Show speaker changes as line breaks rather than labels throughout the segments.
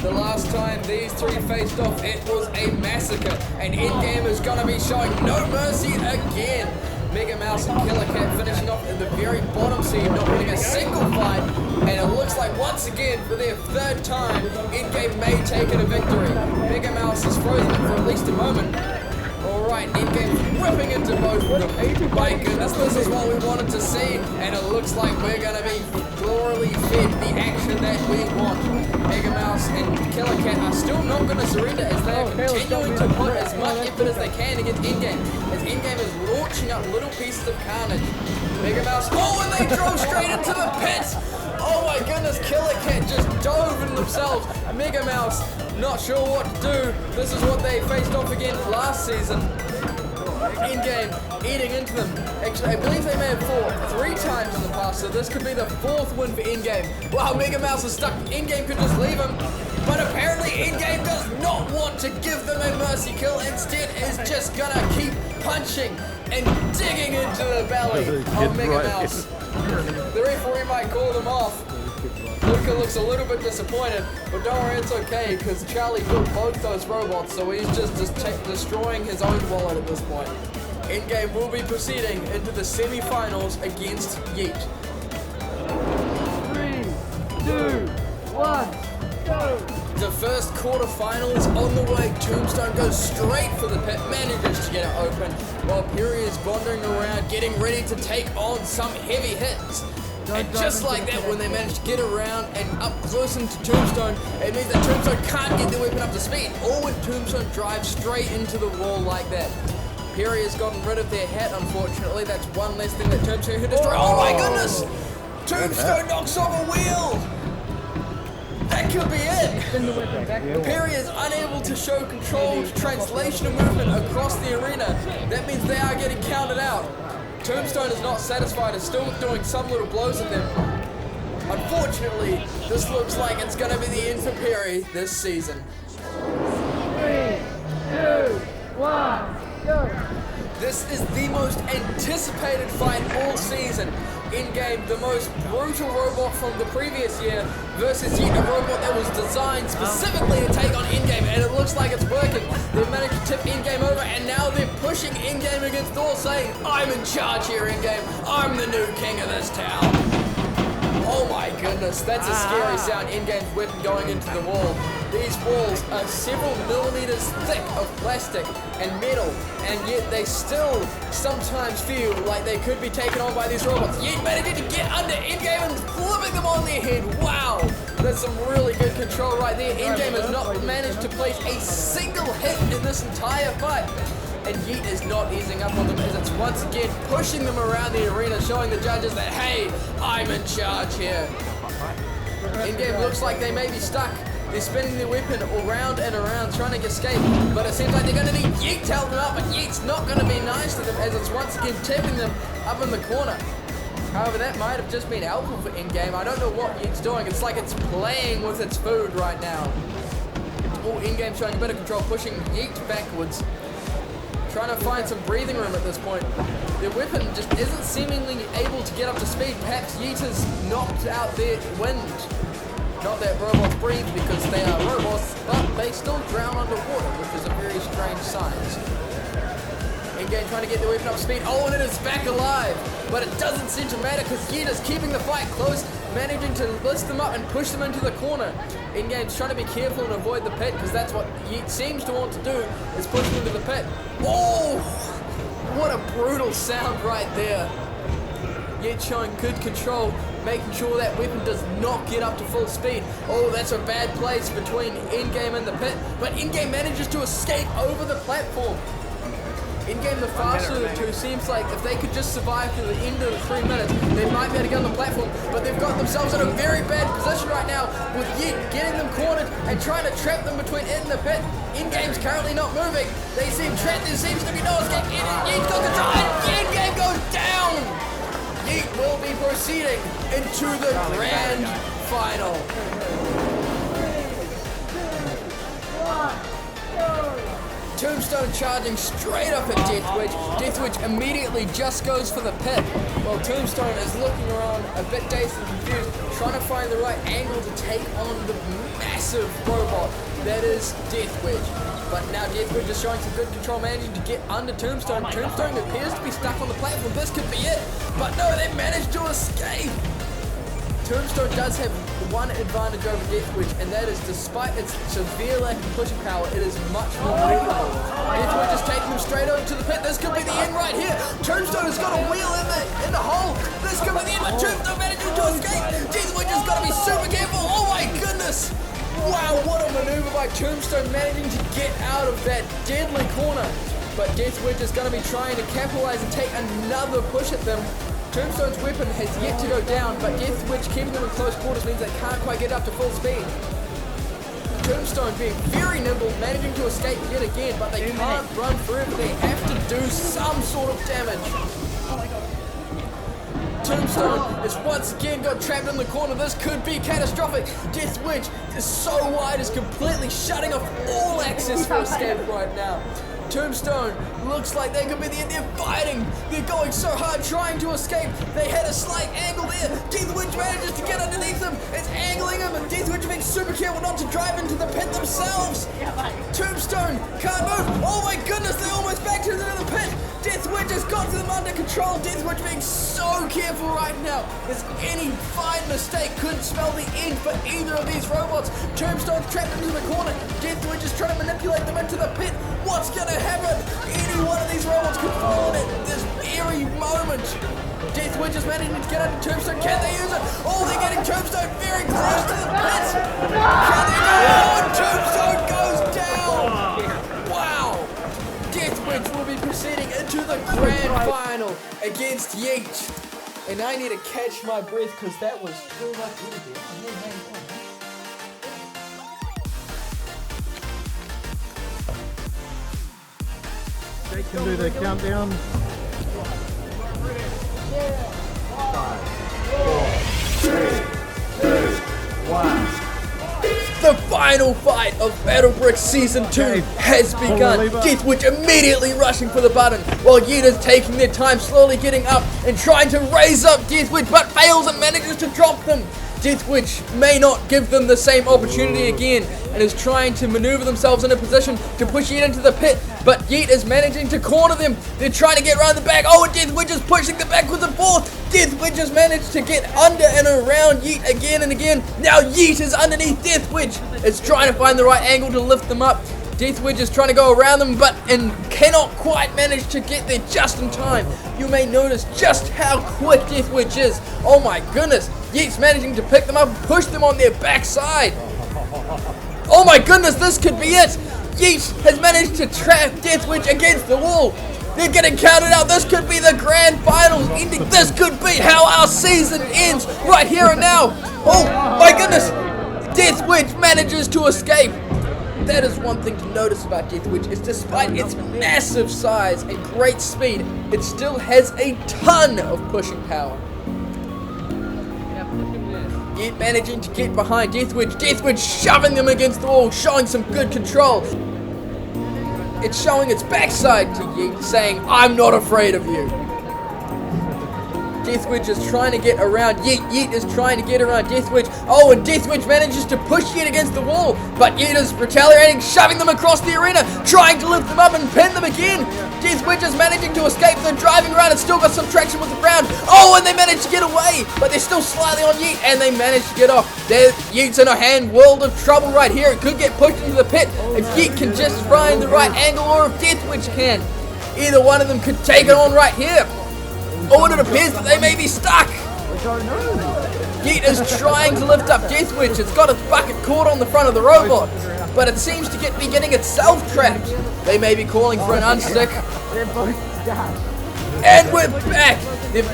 The last time these three faced off, it was a massacre, and ENDGAME is going to be showing no mercy again. MegaMouse and Killer Cat finishing off at the very bottom seed, not winning a single fight, and it looks like once again, for their third time, ENDGAME may take it a victory. MegaMouse is frozen for at least a moment. Alright, ENDGAME whipping into both of them. My goodness, this is what we wanted to see, and it looks like we're going to be gloriously fed the action that we want. MegaMouse and Killer Cat are still not going to surrender as they are continuing to put as much effort as they can against ENDGAME, as ENDGAME is launching up little pieces of carnage. MegaMouse, oh, and they drove straight into the pit! Oh my goodness, Killer Cat just dove in themselves. MegaMouse, not sure what to do. This is what they faced off against last season. ENDGAME eating into them. Actually, I believe they may have fought 3 times in the past, so this could be the 4th win for ENDGAME. Wow, MegaMouse is stuck. ENDGAME could just leave him, but apparently ENDGAME does not want to give them a mercy kill. Instead, is just gonna keep punching and digging into the belly of MegaMouse. The referee might call them off. Luca looks a little bit disappointed, but don't worry, it's okay, because Charlie built both those robots, so he's just destroying his own wallet at this point. ENDGAME will be proceeding into the semi-finals against YEET.
3, 2, 1, go!
The first quarterfinal is on the way. Tombstone goes straight for the pit, manages to get it open, while Perry is wandering around, getting ready to take on some heavy hits. And just like that, when they manage to get around and up close into Tombstone, it means that Tombstone can't get their weapon up to speed, or when Tombstone drives straight into the wall like that. Perry has gotten rid of their hat, unfortunately. That's one less thing that Tombstone can destroy. Oh my goodness! Tombstone knocks off a wheel! That could be it! Perry is unable to show controlled translational movement across the arena. That means they are getting counted out. Tombstone is not satisfied, is still doing some little blows at them. Unfortunately, this looks like it's going to be the end for Perry this season.
3, 2, 1, go!
This is the most anticipated fight all season. ENDGAME, the most brutal robot from the previous year, versus YEET, a robot that was designed specifically to take on ENDGAME, and it looks like it's working. They've managed to tip ENDGAME over, and now they're pushing ENDGAME against the wall, saying, I'm in charge here, ENDGAME. I'm the new king of this town. Oh my goodness, that's a scary sound. ENDGAME's weapon going into the wall. These walls are several millimeters thick of plastic and metal, and yet they still sometimes feel like they could be taken on by these robots. YEET managing to get under ENDGAME and flipping them on their head. Wow, that's some really good control right there. ENDGAME has not managed to place a single hit in this entire fight. And YEET is not easing up on them as it's once again pushing them around the arena, showing the judges that, hey, I'm in charge here. ENDGAME looks like they may be stuck. They're spinning their weapon around and around, trying to escape, but it seems like they're going to need YEET to help them out, but YEET's not going to be nice to them as it's once again tipping them up in the corner. However, that might have just been helpful for ENDGAME. I don't know what YEET's doing. It's like it's playing with its food right now. Oh, ENDGAME showing a bit of control, pushing YEET backwards. Trying to find some breathing room at this point. Their weapon just isn't seemingly able to get up to speed. Perhaps YEET has knocked out their wind. Not that robots breathe because they are robots, but they still drown underwater, which is a very strange sign. ENDGAME trying to get their weapon up to speed. Oh, and it is back alive! But it doesn't seem to matter because YEET is keeping the fight close, managing to lift them up and push them into the corner. ENDGAME's trying to be careful and avoid the pit because that's what YEET seems to want to do, is push them into the pit. Oh! What a brutal sound right there. YEET showing good control, making sure that weapon does not get up to full speed. Oh, that's a bad place between ENDGAME and the pit, but ENDGAME manages to escape over the platform. ENDGAME, the faster of the two, seems like if they could just survive to the end of the 3 minutes, they might be able to get on the platform, but they've got themselves in a very bad position right now, with YEET getting them cornered and trying to trap them between it and the pit. ENDGAME's currently not moving. They seem trapped. There seems to be no escape. YEET's got control, and ENDGAME goes down! YEET will be proceeding into the grand final.
3, 2, 1, go!
Tombstone charging straight up at Deathwitch. Deathwitch immediately just goes for the pit, while Tombstone is looking around a bit dazed and confused, trying to find the right angle to take on the massive robot that is Deathwitch. But now Deathwitch is showing some good control, managing to get under Tombstone. Tombstone appears to be stuck on the platform. This could be it, but no, they managed to escape. Tombstone does have one advantage over Deathwitch, and that is despite its severe lack of pushing power, it is much more maneuverable. Deathwitch is taking him straight over to the pit. This could be the end right here. Tombstone has got a wheel in the hole. This could be the end, but Tombstone managing to escape. Deathwitch has got to be super careful. Oh my goodness. Wow, what a maneuver by Tombstone, managing to get out of that deadly corner. But Deathwitch is going to be trying to capitalize and take another push at them. Tombstone's weapon has yet to go down, but Deathwitch keeping them in close quarters means they can't quite get up to full speed. Tombstone being very nimble, managing to escape yet again, but they can't run forever. They have to do some sort of damage. Tombstone is once again got trapped in the corner. This could be catastrophic. Deathwitch is so wide, is completely shutting off all access for escape right now. Tombstone looks like they could be the end. They're fighting. They're going so hard trying to escape. They had a slight angle there. Deathwitch manages to get underneath them. It's angling them, and Deathwitch being super careful not to drive into the pit themselves. Tombstone can't move. Oh my goodness, they're almost back to the pit. Deathwitch has got them under control. Deathwitch being so careful right now, as any fine mistake could spell the end for either of these robots. Tombstone's trapped into the corner. Deathwitch is trying to manipulate them into the pit. What's gonna happen? Any one of these robots could fall in at this very moment. Deathwitch is managing to get under Tombstone. Can they use it? Oh, they're getting Tombstone very close to the pit. Can they do it? Oh, and Tombstone goes down. Wow. Deathwitch will be proceeding into the grand final against YEET. And I need to catch my breath because that was too much energy.
Jake can do the countdown. 5, 4, 3, 2, 1.
The final fight of Battle Brick Season 2 has begun. Deathwitch immediately rushing for the button, while YEET is taking their time, slowly getting up and trying to raise up Deathwitch, but fails and manages to drop them. Deathwitch may not give them the same opportunity again, and is trying to maneuver themselves in a position to push YEET into the pit, but YEET is managing to corner them. They're trying to get around the back. Oh, and Deathwitch is pushing them backwards and forth. Deathwitch has managed to get under and around YEET again and again. Now YEET is underneath Deathwitch. It's trying to find the right angle to lift them up. Deathwitch is trying to go around them, but cannot quite manage to get there just in time. You may notice just how quick Deathwitch is. Oh my goodness. YEET's managing to pick them up and push them on their backside. Oh my goodness, this could be it. YEET has managed to trap Deathwitch against the wall. They're getting counted out. This could be the grand finals ending. This could be how our season ends right here and now. Oh my goodness. Deathwitch manages to escape. That is one thing to notice about Deathwitch, is despite its massive size and great speed, it still has a ton of pushing power. YEET managing to get behind Deathwitch. Deathwitch shoving them against the wall, showing some good control. It's showing its backside to YEET, saying, I'm not afraid of you. Deathwitch is trying to get around YEET. YEET is trying to get around Deathwitch. Oh, and Deathwitch manages to push YEET against the wall, but YEET is retaliating, shoving them across the arena, trying to lift them up and pin them again. Deathwitch is managing to escape. They're driving around and still got some traction with the ground. Oh, and they managed to get away, but they're still slightly on YEET, and they managed to get off. YEET's in a world of trouble right here. It could get pushed into the pit if YEET can just find the right angle, or if Deathwitch can. Either one of them could take it on right here. Oh, and it appears that they may be stuck. YEET is trying to lift up Deathwitch. It's got its bucket caught on the front of the robot, but it seems to be getting itself trapped. They may be calling for an unstick. And we're back.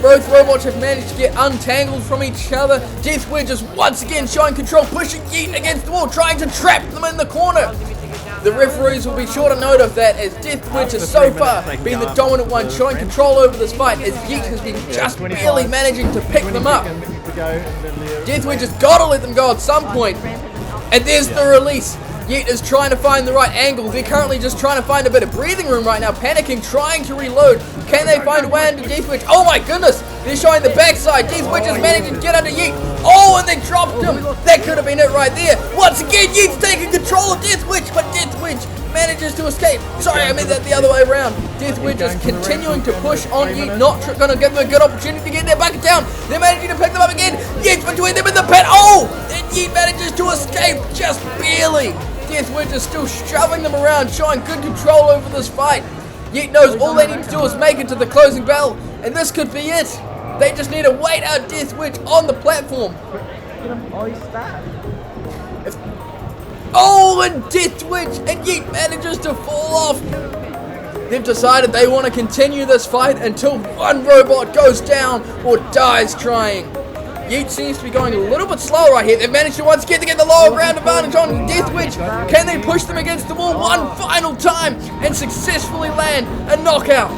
Both robots have managed to get untangled from each other. Deathwitch is once again showing control, pushing YEET against the wall, trying to trap them in the corner. The referees will be sure to note of that, as Deathwitch has so far been the dominant one, showing control over this fight, as YEET has been just barely managing to pick them up. Deathwitch has got to let them go at some point. And there's the release. Yeet is trying to find the right angle. They're currently just trying to find a bit of breathing room right now, panicking, trying to reload. Can they find a way into Deathwitch? Oh my goodness! They're showing the backside. Deathwitch is managing to get under Yeet. Oh, and they dropped him. That could have been it right there. Once again, Yeet's taking control of Deathwitch, but Deathwitch manages to escape. Sorry, I meant that the other way around. Deathwitch is continuing to push on Yeet, not going to give them a good opportunity to get their bucket down. They're managing to pick them up again. Yeet's between them in the pit. Oh, and Yeet manages to escape just barely. Deathwitch is still shoving them around, showing good control over this fight. Yeet knows all they need to do is make it to the closing bell, and this could be it. They just need to wait out Deathwitch on the platform. Oh, and Deathwitch and Yeet manages to fall off. They've decided they want to continue this fight until one robot goes down or dies trying. Yeet seems to be going a little bit slow right here. They've managed to once again to get the lower ground advantage on Deathwitch. Can they push them against the wall one final time and successfully land a knockout?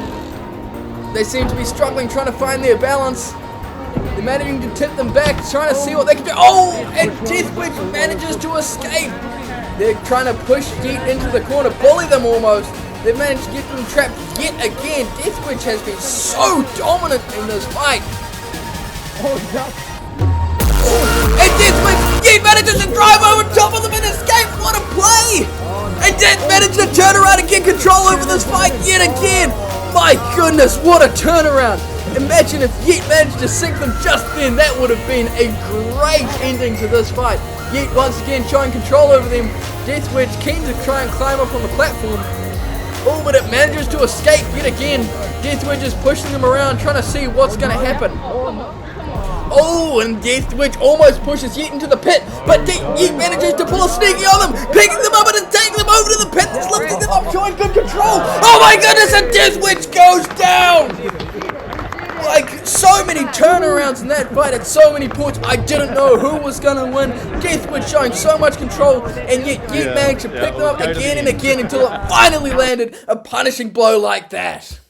They seem to be struggling, trying to find their balance. They're managing to tip them back, trying to see what they can do. Oh, and Deathwitch manages to escape. They're trying to push Yeet into the corner, bully them almost. They've managed to get them trapped yet again. Deathwitch has been so dominant in this fight. And Deathwitch, Yeet manages to drive over top of them and escape. What a play! And Death managed to turn around and get control over this fight yet again. My goodness, what a turnaround. Imagine if Yeet managed to sink them just then. That would have been a great ending to this fight. Yeet once again showing control over them. Deathwitch keen to try and climb up on the platform. Oh, but it manages to escape yet again. Deathwitch is pushing them around, trying to see what's going to happen. Oh, and Deathwitch almost pushes Yeet into the pit, but Yeet manages to pull a sneaky on them, picking them up and then taking them over to the pit. That's lifting them up, showing good control. Oh my goodness, and Deathwitch goes down! Like, so many turnarounds in that fight at so many points. I didn't know who was going to win. Deathwitch showing so much control, and yet Yeet managed to pick them up again and again until it finally landed a punishing blow like that.